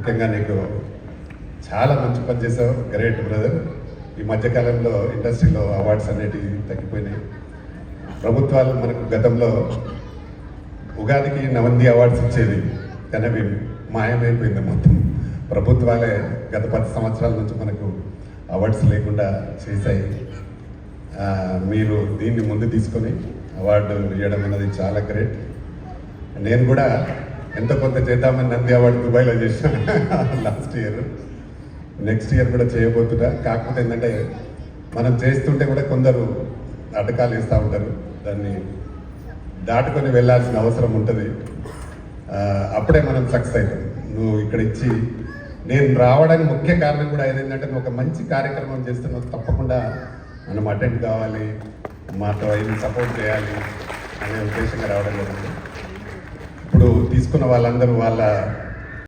ముఖ్యంగా నీకు చాలా మంచి పని చేసావు, గ్రేట్ బ్రదర్. ఈ మధ్యకాలంలో ఇండస్ట్రీలో అవార్డ్స్ అనేటివి తగ్గిపోయినాయి. ప్రభుత్వాలు మనకు గతంలో ఉగాదికి నవంది అవార్డ్స్ ఇచ్చేది, కానీ అవి మాయమైపోయింది మొత్తం. ప్రభుత్వాలే గత 10 సంవత్సరాల నుంచి మనకు అవార్డ్స్ లేకుండా చేశాయి. మీరు దీన్ని ముందు తీసుకొని అవార్డు ఇవ్వడం అనేది చాలా గ్రేట్. నేను కూడా ఎంతో కొంత చేద్దామని నంది అవార్డు దుబాయ్లో చేశాను లాస్ట్ ఇయర్. నెక్స్ట్ ఇయర్ కూడా చేయబోతున్నా. కాకపోతే ఏంటంటే మనం చేస్తుంటే కూడా కొందరు అడ్డకాలు ఇస్తూ ఉంటారు, దాన్ని దాటుకొని వెళ్ళాల్సిన అవసరం ఉంటుంది. అప్పుడే మనం సక్సెస్ అవుతాం. నువ్వు ఇక్కడ ఇచ్చి నేను రావడానికి ముఖ్య కారణం కూడా ఏంటంటే నువ్వు ఒక మంచి కార్యక్రమం చేస్తున్నావు, తప్పకుండా మనం అటెండ్ కావాలి, మాతో ఏం సపోర్ట్ చేయాలి అనే ఉద్దేశంగా రావడం జరిగింది. ఇప్పుడు తీసుకున్న వాళ్ళందరూ వాళ్ళ